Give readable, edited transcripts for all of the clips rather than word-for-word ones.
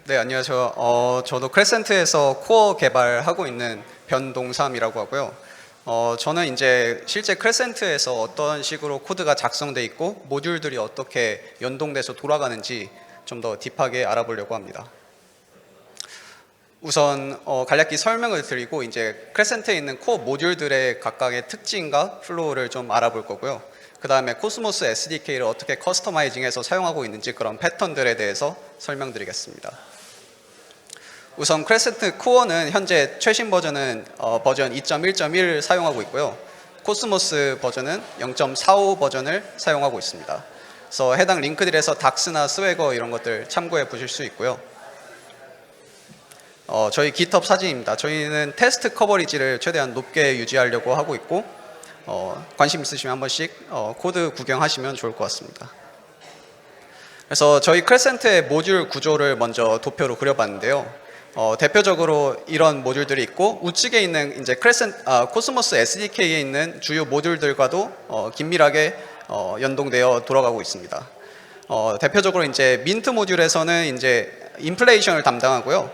네, 안녕하세요. 저도 크레센트에서 코어 개발하고 있는 변동삼이라고 하고요. 저는 이제 실제 크레센트에서 어떤 식으로 코드가 작성돼 있고 모듈들이 어떻게 연동돼서 돌아가는지 좀 더 딥하게 알아보려고 합니다. 우선 간략히 설명을 드리고 이제 크레센트에 있는 코어 모듈들의 각각의 특징과 플로우를 좀 알아볼 거고요. 그 다음에 코스모스 SDK를 어떻게 커스터마이징해서 사용하고 있는지 그런 패턴들에 대해서 설명드리겠습니다. 우선 크레센트 코어는 현재 최신 버전은 버전 2.1.1을 사용하고 있고요. 코스모스 버전은 0.45 버전을 사용하고 있습니다. 그래서 해당 링크들에서 닥스나 스웨거 이런 것들 참고해 보실 수 있고요. 저희 GitHub 사진입니다. 저희는 테스트 커버리지를 최대한 높게 유지하려고 하고 있고 관심 있으시면 한 번씩 코드 구경하시면 좋을 것 같습니다. 그래서 저희 크레센트의 모듈 구조를 먼저 도표로 그려봤는데요. 대표적으로 이런 모듈들이 있고 우측에 있는 이제 코스모스 SDK에 있는 주요 모듈들과도 긴밀하게 연동되어 돌아가고 있습니다. 대표적으로 이제 민트 모듈에서는 이제 인플레이션을 담당하고요.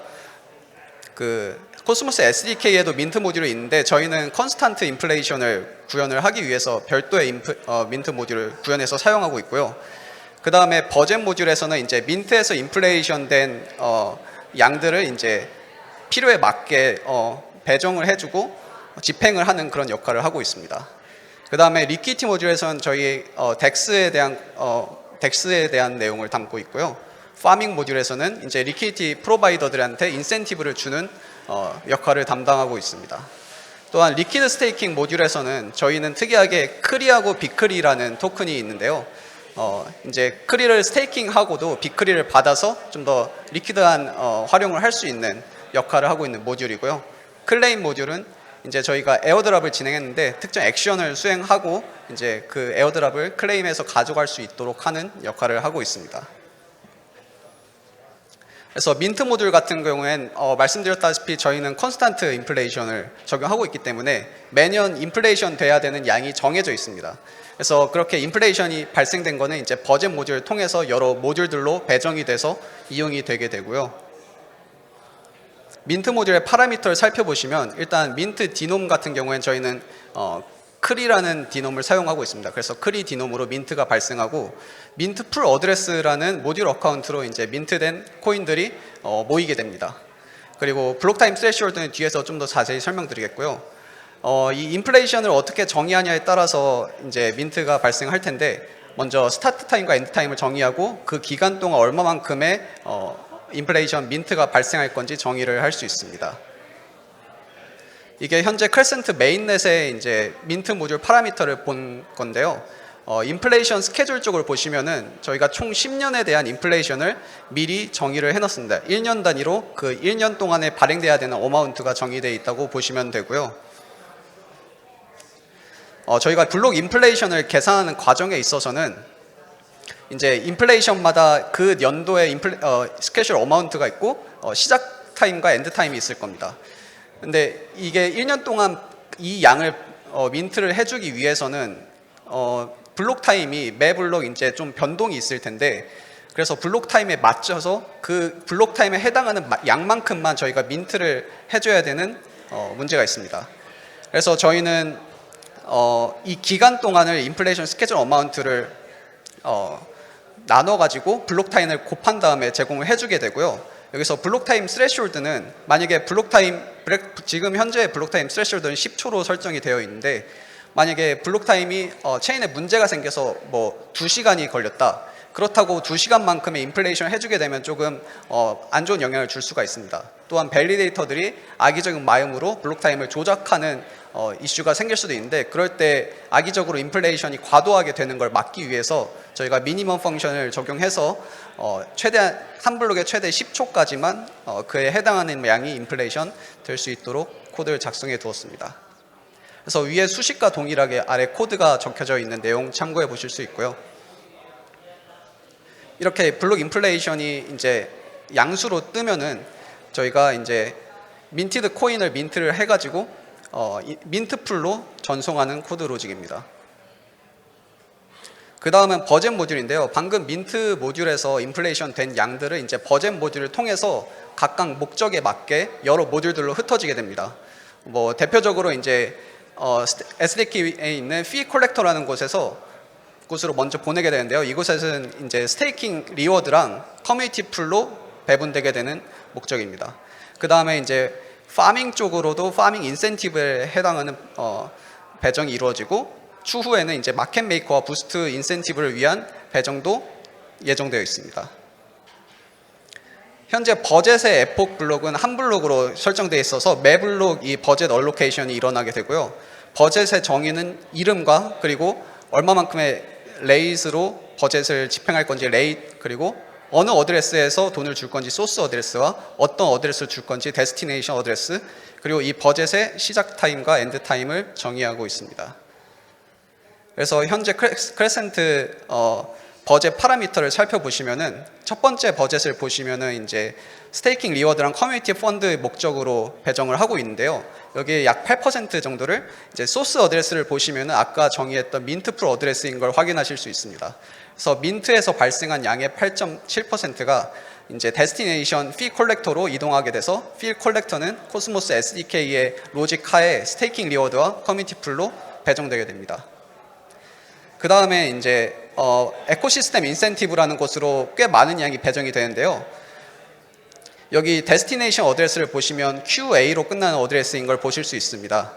그 코스모스 SDK에도 민트 모듈이 있는데 저희는 컨스탄트 인플레이션을 구현을 하기 위해서 별도의 민트 모듈을 구현해서 사용하고 있고요. 그 다음에 버젠 모듈에서는 이제 민트에서 인플레이션 된 양들을 이제 필요에 맞게 배정을 해주고 집행을 하는 그런 역할을 하고 있습니다. 그 다음에 리퀴티 모듈에서는 저희 덱스에 대한 내용을 담고 있고요. 파밍 모듈에서는 이제 리퀴티 프로바이더들한테 인센티브를 주는 역할을 담당하고 있습니다. 또한 리퀴드 스테이킹 모듈에서는 저희는 특이하게 크리하고 비크리라는 토큰이 있는데요. 이제 크리를 스테이킹하고도 비크리를 받아서 좀 더 리퀴드한 활용을 할 수 있는 역할을 하고 있는 모듈이고요. 클레임 모듈은 이제 저희가 에어드랍을 진행했는데 특정 액션을 수행하고 이제 그 에어드랍을 클레임해서 가져갈 수 있도록 하는 역할을 하고 있습니다. 그래서 민트 모듈 같은 경우엔 말씀드렸다시피 저희는 컨스탄트 인플레이션을 적용하고 있기 때문에 매년 인플레이션 돼야 되는 양이 정해져 있습니다. 그래서 그렇게 인플레이션이 발생된 거는 이제 버젠 모듈을 통해서 여러 모듈들로 배정이 돼서 이용이 되게 되고요. 민트 모듈의 파라미터를 살펴보시면 일단 민트 디놈 같은 경우엔 저희는 크리라는 디놈을 사용하고 있습니다. 그래서 크리 디놈으로 민트가 발생하고 민트 풀 어드레스라는 모듈 어카운트로 이제 민트된 코인들이 모이게 됩니다. 그리고 블록 타임 스레시홀드는 뒤에서 좀 더 자세히 설명드리겠고요. 이 인플레이션을 어떻게 정의하냐에 따라서 이제 민트가 발생할 텐데 먼저 스타트 타임과 엔드 타임을 정의하고 그 기간 동안 얼마만큼의 인플레이션 민트가 발생할 건지 정의를 할 수 있습니다. 이게 현재 크레센트 메인넷의 이제 민트 모듈 파라미터를 본 건데요. 인플레이션 스케줄 쪽을 보시면은 저희가 총 10년에 대한 인플레이션을 미리 정의를 해놨습니다. 1년 단위로 그 1년 동안에 발행돼야 되는 어마운트가 정의되어 있다고 보시면 되고요. 저희가 블록 인플레이션을 계산하는 과정에 있어서는 이제 인플레이션마다 그 연도의 스케줄 어마운트가 있고 시작 타임과 엔드 타임이 있을 겁니다. 근데 이게 1년 동안 이 양을 민트를 해주기 위해서는 블록 타임이 매 블록 이제 좀 변동이 있을 텐데 그래서 블록 타임에 맞춰서 그 블록 타임에 해당하는 양만큼만 저희가 민트를 해줘야 되는 문제가 있습니다. 그래서 저희는 이 기간 동안을 인플레이션 스케줄 어마운트를 나눠가지고 블록 타임을 곱한 다음에 제공을 해주게 되고요. 여기서 블록 타임 스레시홀드는 만약에 지금 현재 블록 타임 스레시홀드는 10초로 설정이 되어 있는데 만약에 블록 타임이 체인에 문제가 생겨서 뭐 2시간이 걸렸다. 그렇다고 2시간만큼의 인플레이션을 해주게 되면 조금 안 좋은 영향을 줄 수가 있습니다. 또한 밸리데이터들이 악의적인 마음으로 블록 타임을 조작하는 이슈가 생길 수도 있는데 그럴 때 악의적으로 인플레이션이 과도하게 되는 걸 막기 위해서 저희가 미니멈 펑션을 적용해서 최대한 한 블록에 최대 10초까지만 그에 해당하는 양이 인플레이션 될 수 있도록 코드를 작성해 두었습니다. 그래서 위에 수식과 동일하게 아래 코드가 적혀져 있는 내용 참고해 보실 수 있고요. 이렇게 블록 인플레이션이 이제 양수로 뜨면은 저희가 이제 민티드 코인을 민트를 해가지고 민트 풀로 전송하는 코드 로직입니다. 그 다음은 버젯 모듈인데요. 방금 민트 모듈에서 인플레이션 된 양들을 이제 버젯 모듈을 통해서 각각 목적에 맞게 여러 모듈들로 흩어지게 됩니다. 뭐 대표적으로 이제 SDK에 있는 피 콜렉터라는 곳으로 먼저 보내게 되는데요. 이곳에서는 이제 스테이킹 리워드랑 커뮤니티 풀로 배분되게 되는 목적입니다. 그 다음에 이제 파밍 쪽으로도 파밍 인센티브에 해당하는 배정이 이루어지고, 추후에는 이제 마켓 메이커와 부스트 인센티브를 위한 배정도 예정되어 있습니다. 현재 버젯의 에폭 블록은 한 블록으로 설정되어 있어서 매 블록 이 버젯 얼로케이션이 일어나게 되고요. 버젯의 정의는 이름과 그리고 얼마만큼의 레이스로 버젯을 집행할 건지 레이트, 그리고 어느 어드레스에서 돈을 줄 건지 소스 어드레스와 어떤 어드레스를 줄 건지 데스티네이션 어드레스, 그리고 이 버젯의 시작 타임과 엔드 타임을 정의하고 있습니다. 그래서 현재 크레센트 버젯 파라미터를 살펴보시면은 첫 번째 버젯을 보시면은 이제 스테이킹 리워드랑 커뮤니티 펀드 목적으로 배정을 하고 있는데요. 여기 약 8% 정도를 이제 소스 어드레스를 보시면은 아까 정의했던 민트 풀 어드레스인 걸 확인하실 수 있습니다. 그래서 민트에서 발생한 양의 8.7%가 이제 데스티네이션 피 콜렉터로 이동하게 돼서 피 콜렉터는 코스모스 SDK의 로직 하에 스테이킹 리워드와 커뮤니티 풀로 배정되게 됩니다. 그 다음에 이제 에코시스템 인센티브라는 곳으로 꽤 많은 양이 배정이 되는데요. 여기 데스티네이션 어드레스를 보시면 QA로 끝나는 어드레스인 걸 보실 수 있습니다.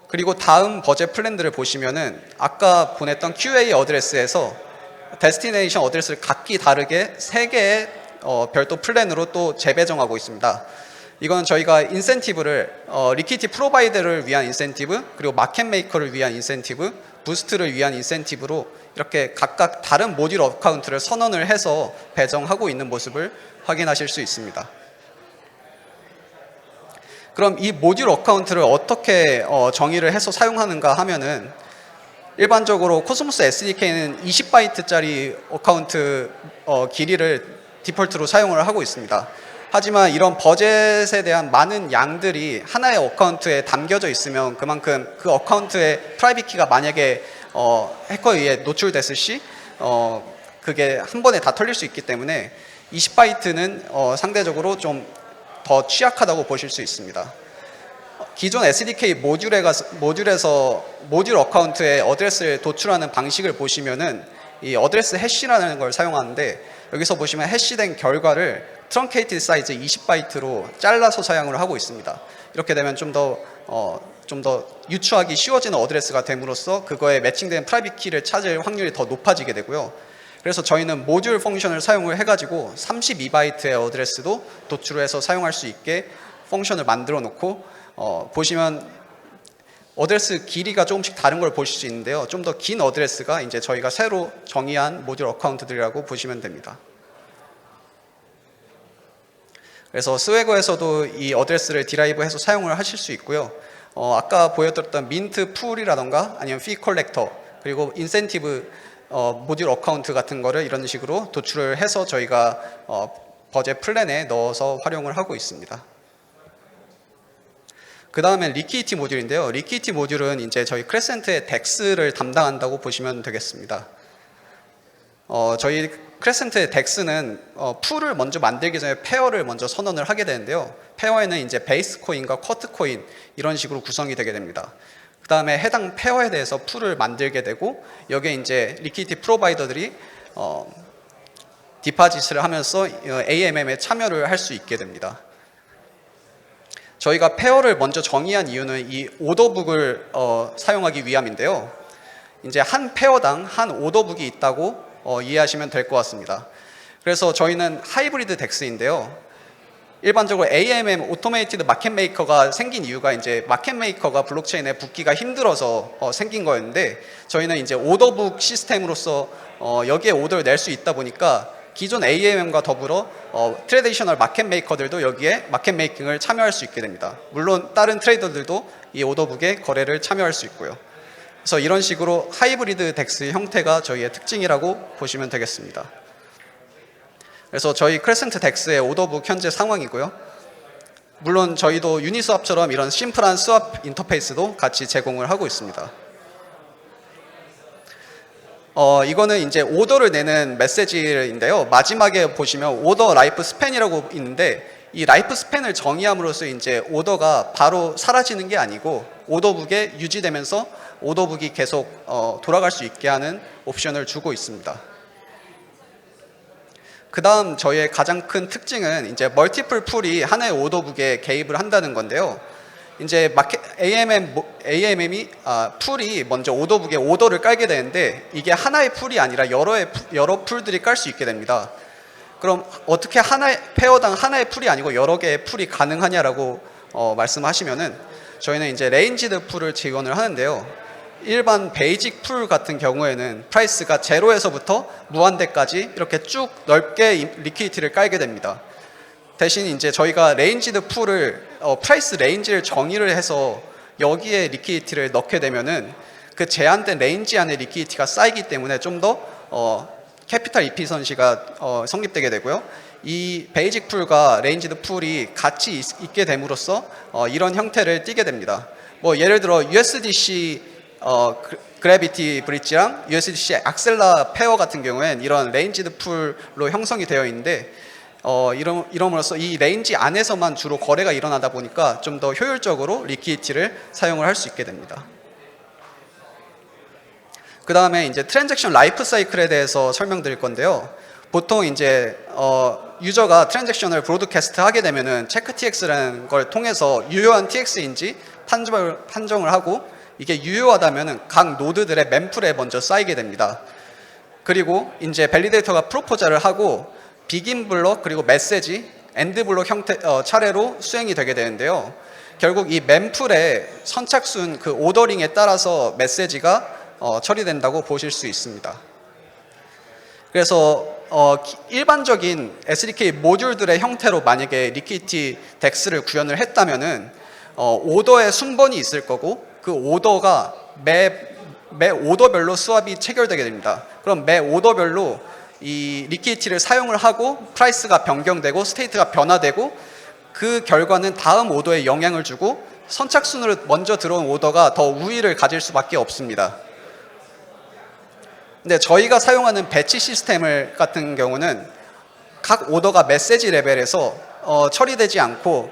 그리고 다음 버젯 플랜들을 보시면은 아까 보냈던 QA 어드레스에서 데스티네이션 어드레스를 각기 다르게 3개의 별도 플랜으로 또 재배정하고 있습니다. 이건 저희가 인센티브를 리퀴티 프로바이더를 위한 인센티브, 그리고 마켓 메이커를 위한 인센티브, 부스트를 위한 인센티브로 이렇게 각각 다른 모듈 어카운트를 선언을 해서 배정하고 있는 모습을 확인하실 수 있습니다. 그럼 이 모듈 어카운트를 어떻게 정의를 해서 사용하는가 하면은, 일반적으로 코스모스 SDK는 20바이트짜리 어카운트 길이를 디폴트로 사용을 하고 있습니다. 하지만 이런 버젯에 대한 많은 양들이 하나의 어카운트에 담겨져 있으면 그만큼 그 어카운트의 프라이빗 키가 만약에 해커에 의해 노출됐을 시 그게 한 번에 다 털릴 수 있기 때문에 20바이트는 상대적으로 좀 더 취약하다고 보실 수 있습니다. 기존 SDK 모듈에서 모듈 어카운트에 어드레스를 도출하는 방식을 보시면은 이 어드레스 해시라는 걸 사용하는데, 여기서 보시면 해시된 결과를 트렁케이티드 사이즈 20바이트로 잘라서 사용을 하고 있습니다. 이렇게 되면 좀 더 유추하기 쉬워지는 어드레스가 됨으로써 그거에 매칭된 프라이빗 키를 찾을 확률이 더 높아지게 되고요. 그래서 저희는 모듈 펑션을 사용을 해가지고 32바이트의 어드레스도 도출을 해서 사용할 수 있게 펑션을 만들어 놓고, 보시면 어드레스 길이가 조금씩 다른 걸 보실 수 있는데요. 좀 더 긴 어드레스가 이제 저희가 새로 정의한 모듈 어카운트들이라고 보시면 됩니다. 그래서 스웨거에서도 이 어드레스를 디라이브해서 사용을 하실 수 있고요. 아까 보여드렸던 민트 풀이라던가 아니면 피 컬렉터, 그리고 인센티브 모듈 어카운트 같은 거를 이런 식으로 도출을 해서 저희가 버젯 플랜에 넣어서 활용을 하고 있습니다. 그 다음엔 리퀴디티 모듈인데요. 리퀴디티 모듈은 이제 저희 크레센트의 덱스를 담당한다고 보시면 되겠습니다. 저희 크레센트의 덱스는 풀을 먼저 만들기 전에 페어를 먼저 선언을 하게 되는데요. 페어에는 이제 베이스 코인과 쿼트 코인 이런 식으로 구성이 되게 됩니다. 그 다음에 해당 페어에 대해서 풀을 만들게 되고, 여기에 이제 리퀴디티 프로바이더들이 디파짓을 하면서 AMM에 참여를 할 수 있게 됩니다. 저희가 페어를 먼저 정의한 이유는 이 오더북을 사용하기 위함인데요. 이제 한 페어당 한 오더북이 있다고 이해하시면 될 것 같습니다. 그래서 저희는 하이브리드 덱스인데요. 일반적으로 AMM 오토메이티드 마켓 메이커가 생긴 이유가 이제 마켓 메이커가 블록체인에 붙기가 힘들어서 생긴 거였는데, 저희는 이제 오더북 시스템으로서 여기에 오더를 낼 수 있다 보니까 기존 AMM과 더불어 트레디셔널 마켓 메이커들도 여기에 마켓 메이킹을 참여할 수 있게 됩니다. 물론 다른 트레이더들도 이 오더북에 거래를 참여할 수 있고요. 그래서 이런 식으로 하이브리드 덱스 형태가 저희의 특징이라고 보시면 되겠습니다. 그래서 저희 크레센트 덱스의 오더북 현재 상황이고요. 물론 저희도 유니스왑처럼 이런 심플한 스왑 인터페이스도 같이 제공을 하고 있습니다. 이거는 이제 오더를 내는 메시지인데요. 마지막에 보시면 오더 라이프 스팬이라고 있는데 이 라이프 스팬을 정의함으로써 이제 오더가 바로 사라지는 게 아니고 오더북에 유지되면서 오더북이 계속 돌아갈 수 있게 하는 옵션을 주고 있습니다. 그 다음 저희의 가장 큰 특징은 이제 멀티플 풀이 하나의 오더북에 개입을 한다는 건데요. 이제 AMM이 풀이 먼저 오더북에 오더를 깔게 되는데 이게 하나의 풀이 아니라 여러 풀들이 깔 수 있게 됩니다. 그럼 어떻게 하나의 페어당 하나의 풀이 아니고 여러 개의 풀이 가능하냐라고 말씀하시면은 저희는 이제 레인지드 풀을 지원을 하는데요. 일반 베이직 풀 같은 경우에는 프라이스가 제로에서부터 무한대까지 이렇게 쭉 넓게 리퀴디티를 깔게 됩니다. 대신 이제 저희가 레인지드 풀을 프라이스 레인지를 정의를 해서 여기에 리퀴디티를 넣게 되면은 그 제한된 레인지 안에 리퀴디티가 쌓이기 때문에 좀 더 캐피탈 이피선시가 성립되게 되고요. 이 베이직 풀과 레인지드 풀이 같이 있게 됨으로써 이런 형태를 띠게 됩니다. 뭐 예를 들어 USDC 그래비티 브릿지랑 USDC 악셀라 페어 같은 경우엔 이런 레인지드 풀로 형성이 되어 있는데 이럼으로써 이 레인지 안에서만 주로 거래가 일어나다 보니까 좀 더 효율적으로 리퀴디티를 사용을 할 수 있게 됩니다. 그 다음에 이제 트랜잭션 라이프 사이클에 대해서 설명드릴 건데요. 보통 이제 유저가 트랜잭션을 브로드캐스트 하게 되면은 체크TX라는 걸 통해서 유효한 TX인지 판정을 하고 이게 유효하다면은 각 노드들의 멤풀에 먼저 쌓이게 됩니다. 그리고 이제 밸리데이터가 프로포자를 하고 비긴 블록 그리고 메시지, 엔드 블록 형태 차례로 수행이 되게 되는데요. 결국 이 멤풀의 선착순 그 오더링에 따라서 메시지가 처리된다고 보실 수 있습니다. 그래서 일반적인 SDK 모듈들의 형태로 만약에 리퀴디티 덱스를 구현을 했다면은 오더의 순번이 있을 거고 그 오더가 매 오더별로 수압이 체결되게 됩니다. 그럼 매 오더별로 이 리퀴디티를 사용을 하고 프라이스가 변경되고 스테이트가 변화되고 그 결과는 다음 오더에 영향을 주고 선착순으로 먼저 들어온 오더가 더 우위를 가질 수밖에 없습니다. 근데 저희가 사용하는 배치 시스템 같은 경우는 각 오더가 메시지 레벨에서 처리되지 않고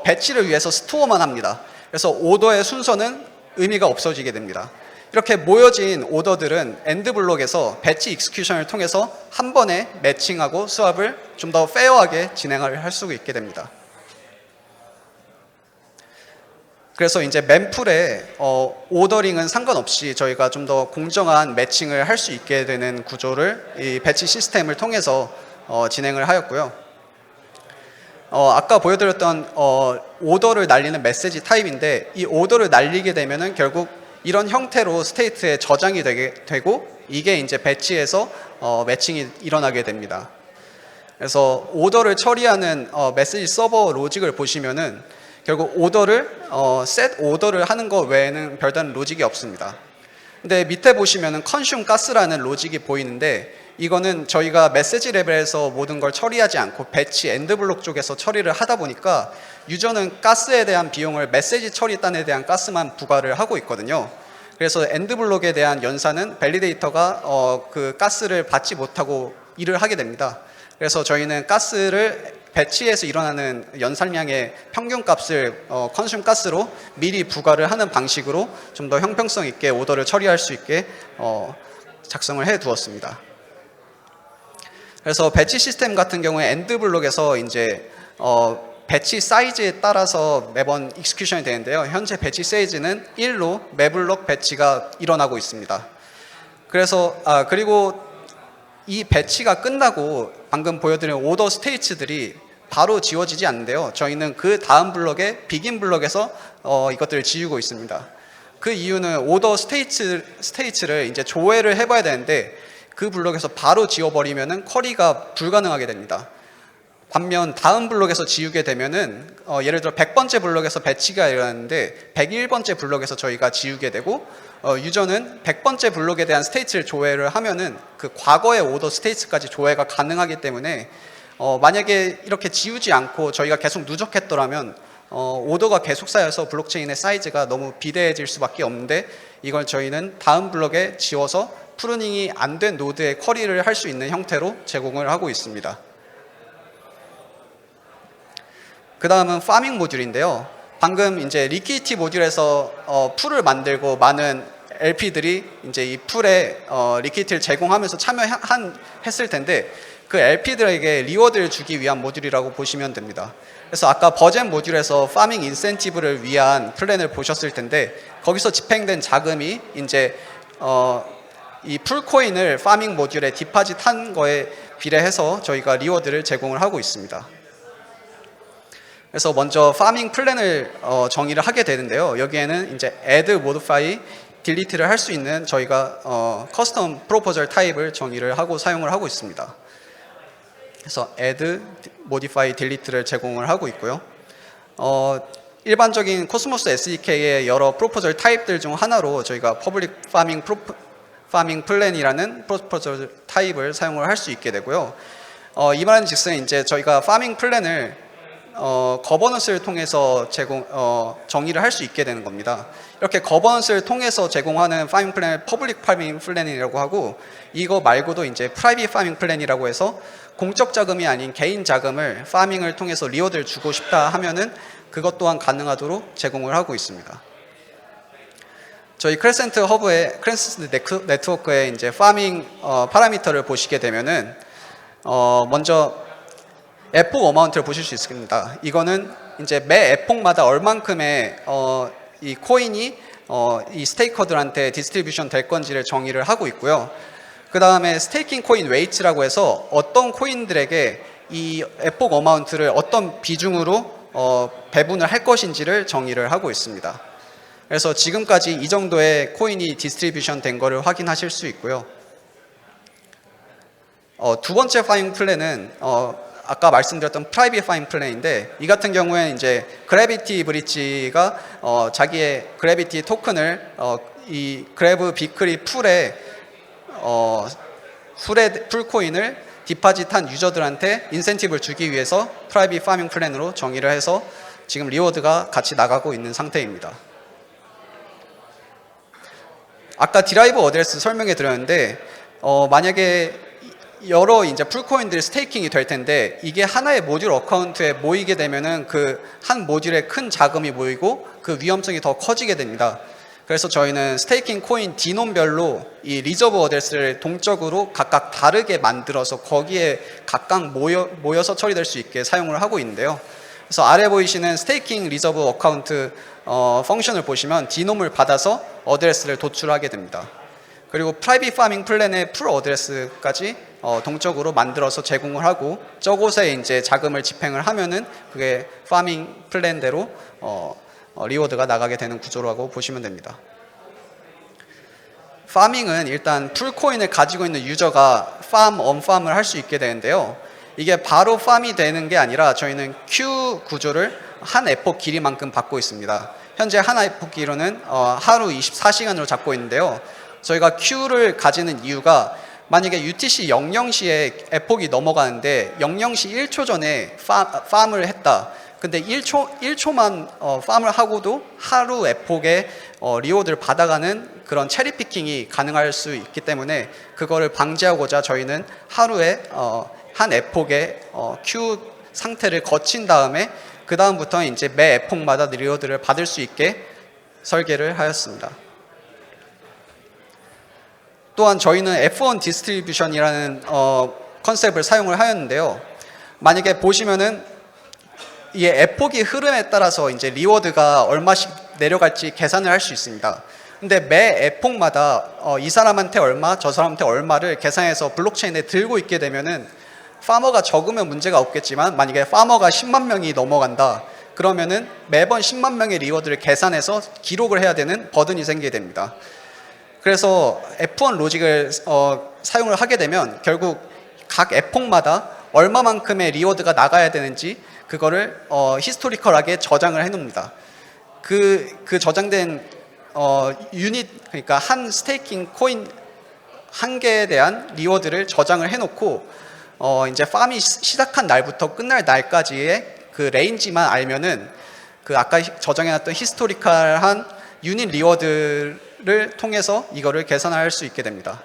배치를 위해서 스토어만 합니다. 그래서 오더의 순서는 의미가 없어지게 됩니다. 이렇게 모여진 오더들은 엔드 블록에서 배치 익스큐션을 통해서 한 번에 매칭하고 수압을 좀 더 페어하게 진행을 할 수 있게 됩니다. 그래서 이제 멤풀의 오더링은 상관없이 저희가 좀 더 공정한 매칭을 할 수 있게 되는 구조를 이 배치 시스템을 통해서 진행을 하였고요. 아까 보여드렸던 오더를 날리는 메시지 타입인데 이 오더를 날리게 되면은 결국 이런 형태로 스테이트에 저장이 되고 이게 이제 배치에서 매칭이 일어나게 됩니다. 그래서 오더를 처리하는 메시지 서버 로직을 보시면은 결국 오더를 셋 오더를 하는 것 외에는 별다른 로직이 없습니다. 근데 밑에 보시면은 컨슘 가스라는 로직이 보이는데 이거는 저희가 메시지 레벨에서 모든 걸 처리하지 않고 배치 엔드 블록 쪽에서 처리를 하다 보니까 유저는 가스에 대한 비용을 메시지 처리단에 대한 가스만 부과를 하고 있거든요. 그래서 엔드 블록에 대한 연산은 밸리데이터가 그 가스를 받지 못하고 일을 하게 됩니다. 그래서 저희는 가스를 배치에서 일어나는 연산량의 평균값을 컨슘 가스로 미리 부과를 하는 방식으로 좀 더 형평성 있게 오더를 처리할 수 있게 작성을 해 두었습니다. 그래서 배치 시스템 같은 경우에 엔드 블록에서 이제 배치 사이즈에 따라서 매번 익스큐션이 되는데요. 현재 배치 사이즈는 1로 매블록 배치가 일어나고 있습니다. 그래서 그리고 이 배치가 끝나고 방금 보여드린 오더 스테이츠들이 바로 지워지지 않는데요. 저희는 그 다음 블럭에 비긴 블럭에서 이것들을 지우고 있습니다. 그 이유는 오더 스테이츠를 이제 조회를 해봐야 되는데 그 블럭에서 바로 지워버리면은 쿼리가 불가능하게 됩니다. 반면 다음 블럭에서 지우게 되면은 예를 들어 100번째 블럭에서 배치가 일어났는데 101번째 블럭에서 저희가 지우게 되고 유저는 100번째 블럭에 대한 스테이트를 조회를 하면은 그 과거의 오더 스테이트까지 조회가 가능하기 때문에 만약에 이렇게 지우지 않고 저희가 계속 누적했더라면 오더가 계속 쌓여서 블록체인의 사이즈가 너무 비대해질 수밖에 없는데 이걸 저희는 다음 블럭에 지워서 프루닝이 안 된 노드에 쿼리를 할 수 있는 형태로 제공을 하고 있습니다. 그 다음은 파밍 모듈인데요. 방금 이제 리퀴디티 모듈에서 풀을 만들고 많은 LP들이 이제 이 풀에 리퀴디티를 제공하면서 참여했을 텐데 그 LP들에게 리워드를 주기 위한 모듈이라고 보시면 됩니다. 그래서 아까 버젠 모듈에서 파밍 인센티브를 위한 플랜을 보셨을 텐데 거기서 집행된 자금이 이제 이 풀코인을 파밍 모듈에 디파짓 한 거에 비례해서 저희가 리워드를 제공을 하고 있습니다. 그래서 먼저 파밍 플랜을 정의를 하게 되는데요. 여기에는 이제 add, modify, delete를 할 수 있는 저희가 커스텀 프로포절 타입을 정의를 하고 사용을 하고 있습니다. 그래서 add, modify, delete를 제공을 하고 있고요. 일반적인 코스모스 SDK의 여러 프로포절 타입들 중 하나로 저희가 퍼블릭 파밍 플랜이라는 프로포절 타입을 사용을 할 수 있게 되고요. 이 말은 즉슨 이제 저희가 파밍 플랜을 거버넌스를 통해서 정의를 할 수 있게 되는 겁니다. 이렇게 거버넌스를 통해서 제공하는 파밍 플랜을 퍼블릭 파밍 플랜이라고 하고 이거 말고도 이제 프라이빗 파밍 플랜이라고 해서 공적 자금이 아닌 개인 자금을 파밍을 통해서 리워드를 주고 싶다 하면은 그것 또한 가능하도록 제공을 하고 있습니다. 저희 크레센트 허브의 크레센트 네트워크의 이제 파밍 파라미터를 보시게 되면은 먼저 에폭 어마운트를 보실 수 있습니다. 이거는 이제 매 에폭마다 얼만큼의 이 코인이 이 스테이커들한테 디스트리뷰션 될 건지를 정의를 하고 있고요. 그 다음에 스테이킹 코인 웨이츠라고 해서 어떤 코인들에게 이 에폭 어마운트를 어떤 비중으로 배분을 할 것인지를 정의를 하고 있습니다. 그래서 지금까지 이 정도의 코인이 디스트리뷰션 된 거를 확인하실 수 있고요. 두 번째 파밍 플랜은 아까 말씀드렸던 프라이빗 파밍 플랜인데 이 같은 경우에는 이제 그래비티 브릿지가 자기의 그래비티 토큰을 이 그래브 비크리 풀코인을 디파짓한 유저들한테 인센티브를 주기 위해서 프라이빗 파밍 플랜으로 정의를 해서 지금 리워드가 같이 나가고 있는 상태입니다. 아까 디라이브 어드레스 설명해 드렸는데 만약에 여러 이제 풀코인들이 스테이킹이 될 텐데 이게 하나의 모듈 어카운트에 모이게 되면은 그 한 모듈에 큰 자금이 모이고 그 위험성이 더 커지게 됩니다. 그래서 저희는 스테이킹 코인 디놈별로 이 리저브 어드레스를 동적으로 각각 다르게 만들어서 거기에 각각 모여서 처리될 수 있게 사용을 하고 있는데요. 그래서 아래 보이시는 스테이킹 리저브 어카운트 펑션을 보시면 디놈을 받아서 어드레스를 도출하게 됩니다. 그리고 프라이빗 파밍 플랜의 풀 어드레스까지 동적으로 만들어서 제공을 하고 저곳에 이제 자금을 집행을 하면은 그게 파밍 플랜대로 리워드가 나가게 되는 구조라고 보시면 됩니다. 파밍은 일단 풀코인을 가지고 있는 유저가 언팜을 할 수 있게 되는데요. 이게 바로 팜이 되는 게 아니라 저희는 큐 구조를 한 에폭 길이만큼 받고 있습니다. 현재 한 에폭 길이로는 하루 24시간으로 잡고 있는데요. 저희가 큐를 가지는 이유가 만약에 UTC 00시에 에폭이 넘어가는데 00시 1초 전에 팜을 했다. 근데 1초만 팜을 하고도 하루 에폭에 리워드를 받아가는 그런 체리피킹이 가능할 수 있기 때문에 그거를 방지하고자 저희는 하루에 한 에폭의 큐 상태를 거친 다음에 그 다음부터 이제 매 에폭마다 리워드를 받을 수 있게 설계를 하였습니다. 또한 저희는 F1 디스트리뷰션이라는 컨셉을 사용을 하였는데요. 만약에 보시면은 이 에폭의 흐름에 따라서 이제 리워드가 얼마씩 내려갈지 계산을 할 수 있습니다. 근데 매 에폭마다 이 사람한테 얼마, 저 사람한테 얼마를 계산해서 블록체인에 들고 있게 되면은 파머가 적으면 문제가 없겠지만 만약에 파머가 10만 명이 넘어간다. 그러면은 매번 10만 명의 리워드를 계산해서 기록을 해야 되는 버든이 생기게 됩니다. 그래서 F1 로직을 사용을 하게 되면 결국 각 에폭마다 얼마만큼의 리워드가 나가야 되는지 그거를 히스토리컬하게 저장을 해 놓습니다. 그 저장된 유닛, 그러니까 한 스테이킹 코인 한 개에 대한 리워드를 저장을 해 놓고 이제 팜이 시작한 날부터 끝날 날까지의 그 레인지만 알면은 그 아까 저장해 놨던 히스토리컬한 유닛 리워드를 통해서 이거를 계산할 수 있게 됩니다.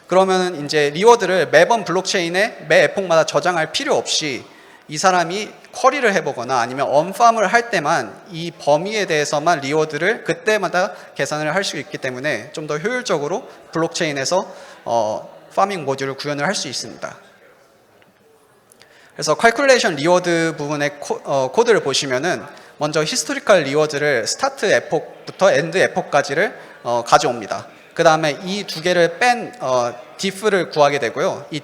그러면 이제 리워드를 매번 블록체인에 매 에폭마다 저장할 필요 없이 이 사람이 쿼리를 해보거나 아니면 언팜을 할 때만 이 범위에 대해서만 리워드를 그때마다 계산을 할 수 있기 때문에 좀 더 효율적으로 블록체인에서 파밍 모듈을 구현을 할 수 있습니다. 그래서 캘큘레이션 리워드 부분의 코드를 보시면은 먼저 히스토리컬 리워드를 스타트 에폭부터 엔드 에폭까지를 가져옵니다. 그 다음에 이 두 개를 뺀 diff를 구하게 되고요. 이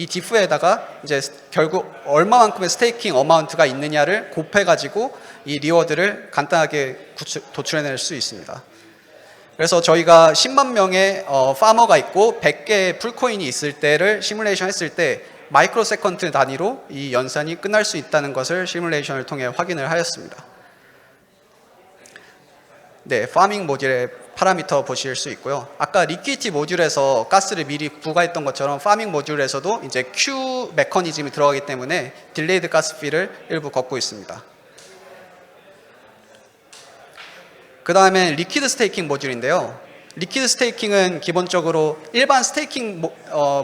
diff에다가 이제 결국 얼마만큼의 스테이킹 어마운트가 있느냐를 곱해가지고 이 리워드를 간단하게 도출해낼 수 있습니다. 그래서 저희가 10만 명의 파머가 있고 100개의 풀코인이 있을 때를 시뮬레이션 했을 때 마이크로 세컨드 단위로 이 연산이 끝날 수 있다는 것을 시뮬레이션을 통해 확인을 하였습니다. 네, 파밍 모듈의 파라미터 보실 수 있고요. 아까 리퀴디티 모듈에서 가스를 미리 부과했던 것처럼 파밍 모듈에서도 이제 Q 메커니즘이 들어가기 때문에 딜레이드 가스 피를 일부 걷고 있습니다. 그 다음에 리퀴드 스테이킹 모듈인데요. 리퀴드 스테이킹은 기본적으로 일반 스테이킹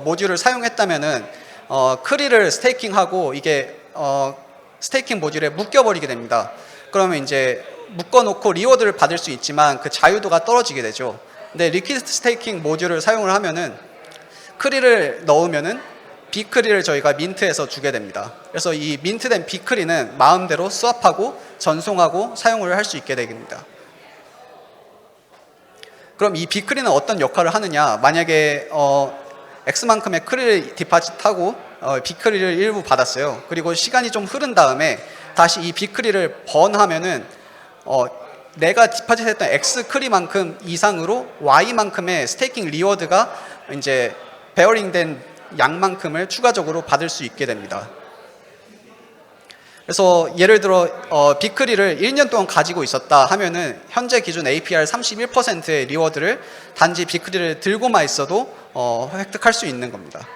모듈을 사용했다면은 크리를 스테이킹하고 이게 스테이킹 모듈에 묶여버리게 됩니다. 그러면 이제 묶어놓고 리워드를 받을 수 있지만 그 자유도가 떨어지게 되죠. 근데 리퀴드 스테이킹 모듈을 사용을 하면은 크리를 넣으면은 비크리를 저희가 민트해서 주게 됩니다. 그래서 이 민트된 비크리는 마음대로 스왑하고 전송하고 사용을 할 수 있게 됩니다. 그럼 이 비크리는 어떤 역할을 하느냐? 만약에 X만큼의 크리를 디파짓하고 비크리를 일부 받았어요. 그리고 시간이 좀 흐른 다음에 다시 이 비크리를 번하면은 내가 디파짓했던 X 크리만큼 이상으로 Y만큼의 스테이킹 리워드가 이제 베어링된 양만큼을 추가적으로 받을 수 있게 됩니다. 그래서 예를 들어 비크리를 1년 동안 가지고 있었다 하면은 현재 기준 APR 31%의 리워드를 단지 비크리를 들고만 있어도 획득할 수 있는 겁니다.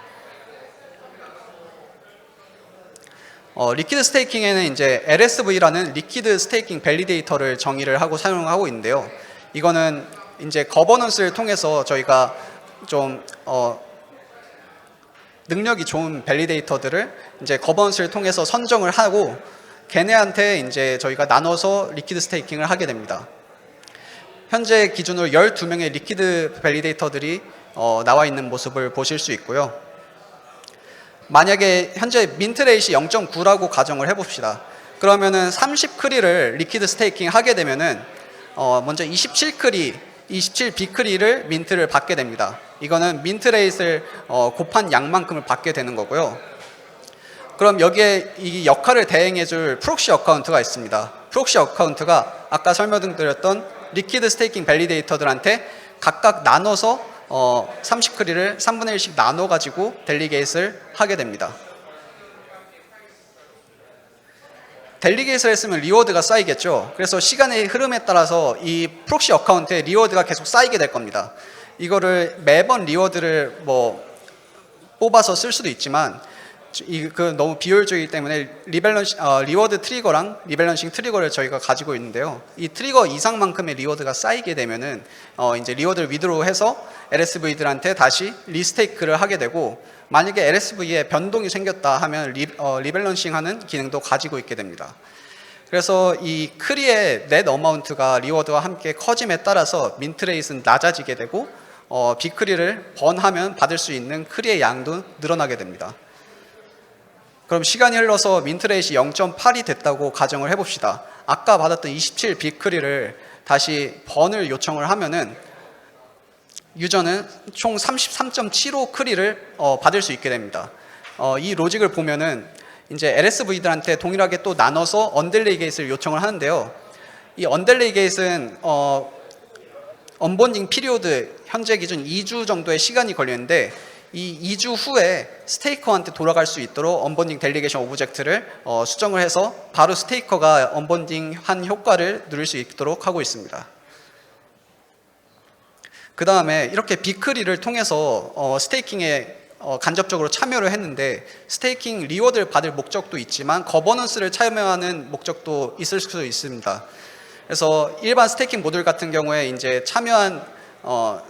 리퀴드 스테이킹에는 이제 LSV라는 리퀴드 스테이킹 밸리데이터를 정의를 하고 사용하고 있는데요. 이거는 이제 거버넌스를 통해서 저희가 좀 능력이 좋은 밸리데이터들을 이제 거버넌스를 통해서 선정을 하고 걔네한테 이제 저희가 나눠서 리퀴드 스테이킹을 하게 됩니다. 현재 기준으로 12명의 리퀴드 밸리데이터들이 나와 있는 모습을 보실 수 있고요. 만약에 현재 민트 레이시 0.9라고 가정을 해봅시다. 그러면은 30크리를 리퀴드 스테이킹 하게 되면은 먼저 27 비크리를 민트를 받게 됩니다. 이거는 민트 레이스를 곱한 양만큼을 받게 되는 거고요. 그럼 여기에 이 역할을 대행해줄 프록시 어카운트가 있습니다. 프록시 어카운트가 아까 설명드렸던 리퀴드 스테이킹 밸리데이터들한테 각각 나눠서 30크리를 3분의 1씩 나눠가지고 델리게이트를 하게 됩니다. 델리게이트를 했으면 리워드가 쌓이겠죠. 그래서 시간의 흐름에 따라서 이 프록시 어카운트에 리워드가 계속 쌓이게 될 겁니다. 이거를 매번 리워드를 뽑아서 쓸 수도 있지만 그 너무 비효율적이기 때문에 리워드 트리거랑 리밸런싱 트리거를 저희가 가지고 있는데요. 이 트리거 이상만큼의 리워드가 쌓이게 되면은 이제 리워드를 위드로우해서 LSV들한테 다시 리스테이크를 하게 되고, 만약에 LSV에 변동이 생겼다 하면 리밸런싱하는 기능도 가지고 있게 됩니다. 그래서 이 크리의 넷 어마운트가 리워드와 함께 커짐에 따라서 민트 레이스는 낮아지게 되고 비크리를 번하면 받을 수 있는 크리의 양도 늘어나게 됩니다. 그럼 시간이 흘러서 민트 레이시 0.8이 됐다고 가정을 해봅시다. 아까 받았던 27 비크리를 다시 번을 요청을 하면은 유저는 총 33.75 크리를 받을 수 있게 됩니다. 이 로직을 보면은 이제 LSV들한테 동일하게 또 나눠서 언델레이 게이트를 요청을 하는데요. 이 언델레이 게이트는 언본딩 피리오드 현재 기준 2주 정도의 시간이 걸리는데, 이 2주 후에 스테이커한테 돌아갈 수 있도록 언본딩 델리게이션 오브젝트를 수정을 해서 바로 스테이커가 언본딩한 효과를 누릴 수 있도록 하고 있습니다. 그 다음에 이렇게 비크리를 통해서 스테이킹에 간접적으로 참여를 했는데, 스테이킹 리워드를 받을 목적도 있지만 거버넌스를 참여하는 목적도 있을 수도 있습니다. 그래서 일반 스테이킹 모듈 같은 경우에 이제 참여한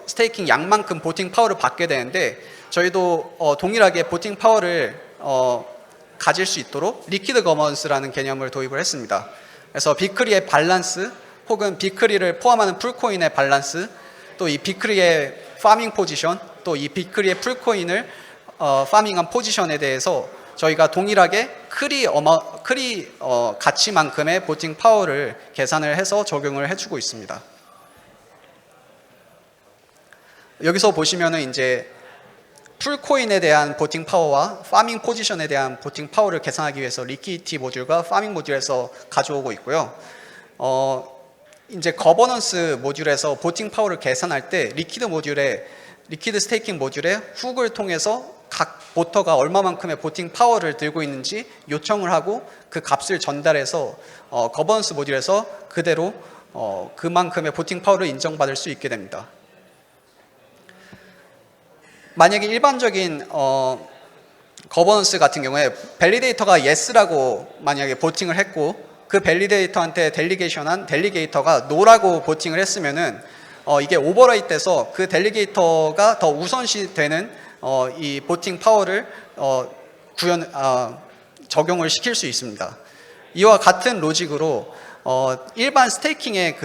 스테이킹 양만큼 보팅 파워를 받게 되는데 저희도 동일하게 보팅 파워를 가질 수 있도록 리퀴드 거버넌스라는 개념을 도입을 했습니다. 그래서 비크리의 밸런스 혹은 비크리를 포함하는 풀코인의 밸런스, 또 이 비크리의 파밍 포지션, 또 이 비크리의 풀코인을 파밍한 포지션에 대해서 저희가 동일하게 크리 가치만큼의 보팅 파워를 계산을 해서 적용을 해주고 있습니다. 여기서 보시면은 이제 풀코인에 대한 보팅 파워와 파밍 포지션에 대한 보팅 파워를 계산하기 위해서 리퀴디티 모듈과 파밍 모듈에서 가져오고 있고요. 이제 거버넌스 모듈에서 보팅 파워를 계산할 때 리퀴드 스테이킹 모듈의 훅을 통해서 각 보터가 얼마만큼의 보팅 파워를 들고 있는지 요청을 하고 그 값을 전달해서 거버넌스 모듈에서 그대로 그만큼의 보팅 파워를 인정받을 수 있게 됩니다. 만약에 일반적인 거버넌스 같은 경우에 밸리데이터가 yes라고 만약에 보팅을 했고 그 밸리데이터한테 델리게이션한 델리게이터가 no라고 보팅을 했으면은 이게 오버라이트 돼서 그 델리게이터가 더 우선시 되는 이 보팅 파워를 적용을 시킬 수 있습니다. 이와 같은 로직으로 일반 스테이킹의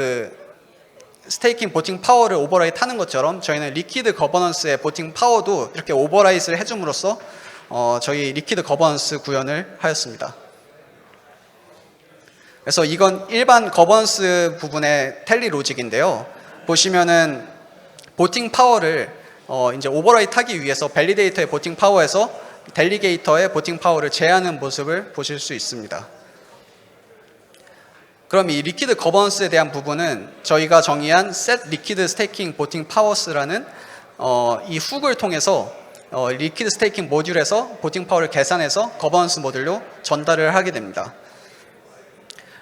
스테이킹 보팅 파워를 오버라이트 하는 것처럼 저희는 리퀴드 거버넌스의 보팅 파워도 이렇게 오버라이트를 해줌으로써 저희 리퀴드 거버넌스 구현을 하였습니다. 그래서 이건 일반 거버넌스 부분의 텔리 로직인데요. 보시면은 보팅 파워를 이제 오버라이트 하기 위해서 밸리데이터의 보팅 파워에서 델리게이터의 보팅 파워를 제한하는 모습을 보실 수 있습니다. 그럼 이 리퀴드 거버넌스에 대한 부분은 저희가 정의한 set liquid staking voting powers라는 이 훅을 통해서 리퀴드 스테이킹 모듈에서 보팅 파워를 계산해서 거버넌스 모듈로 전달을 하게 됩니다.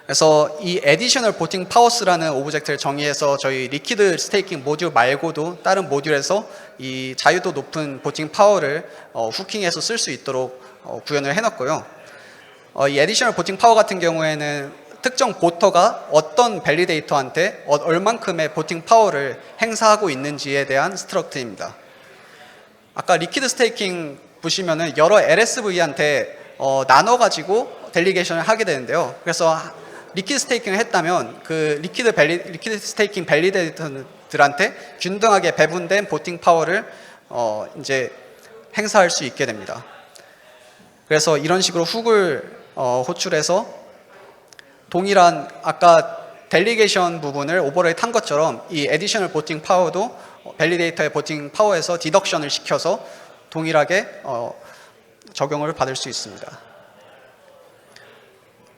그래서 이 additional voting powers라는 오브젝트를 정의해서 저희 리퀴드 스테이킹 모듈 말고도 다른 모듈에서 이 자유도 높은 보팅 파워를 후킹해서 쓸 수 있도록 구현을 해놨고요. 이 additional voting power 같은 경우에는 특정 보터가 어떤 밸리데이터한테 얼만큼의 보팅 파워를 행사하고 있는지에 대한 스트럭트입니다. 아까 리퀴드 스테이킹 보시면은 여러 LSV한테 나눠가지고 델리게이션을 하게 되는데요. 그래서 리퀴드 스테이킹을 했다면 그 리퀴드 스테이킹 밸리데이터들한테 균등하게 배분된 보팅 파워를 이제 행사할 수 있게 됩니다. 그래서 이런 식으로 훅을 호출해서 동일한 아까 델리게이션 부분을 오버레이트 한 것처럼 이 애디셔널 보팅 파워도 밸리데이터의 보팅 파워에서 디덕션을 시켜서 동일하게 적용을 받을 수 있습니다.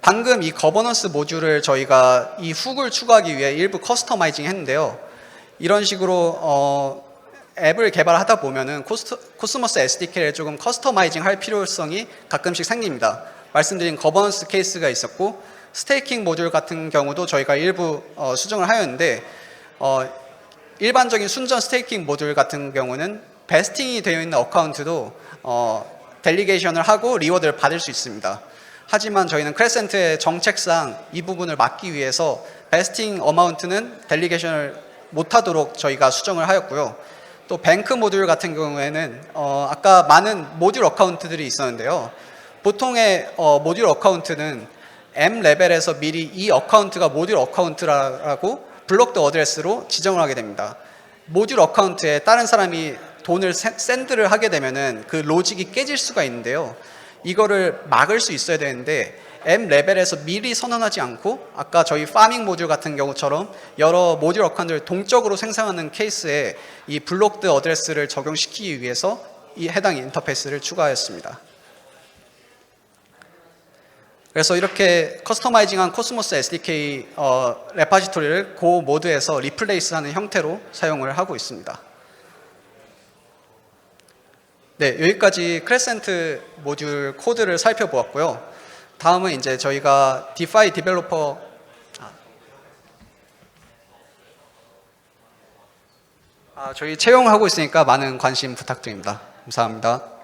방금 이 거버넌스 모듈을 저희가 이 훅을 추가하기 위해 일부 커스터마이징 했는데요. 이런 식으로 앱을 개발하다 보면은 코스모스 SDK를 조금 커스터마이징 할 필요성이 가끔씩 생깁니다. 말씀드린 거버넌스 케이스가 있었고 스테이킹 모듈 같은 경우도 저희가 일부 수정을 하였는데 일반적인 순전 스테이킹 모듈 같은 경우는 베스팅이 되어 있는 어카운트도 델리게이션을 하고 리워드를 받을 수 있습니다. 하지만 저희는 크레센트의 정책상 이 부분을 막기 위해서 베스팅 어마운트는 델리게이션을 못하도록 저희가 수정을 하였고요. 또 뱅크 모듈 같은 경우에는 아까 많은 모듈 어카운트들이 있었는데요. 보통의 모듈 어카운트는 M 레벨에서 미리 이 어카운트가 모듈 어카운트라고 블록드 어드레스로 지정을 하게 됩니다. 모듈 어카운트에 다른 사람이 돈을 샌드를 하게 되면은 그 로직이 깨질 수가 있는데요. 이거를 막을 수 있어야 되는데 M 레벨에서 미리 선언하지 않고 아까 저희 파밍 모듈 같은 경우처럼 여러 모듈 어카운트를 동적으로 생성하는 케이스에 이 블록드 어드레스를 적용시키기 위해서 이 해당 인터페이스를 추가하였습니다. 그래서 이렇게 커스터마이징한 코스모스 SDK 레파지토리를 고 모드에서 리플레이스하는 형태로 사용을 하고 있습니다. 네, 여기까지 크레센트 모듈 코드를 살펴보았고요. 다음은 이제 저희가 디파이 디벨로퍼 저희 채용하고 있으니까 많은 관심 부탁드립니다. 감사합니다.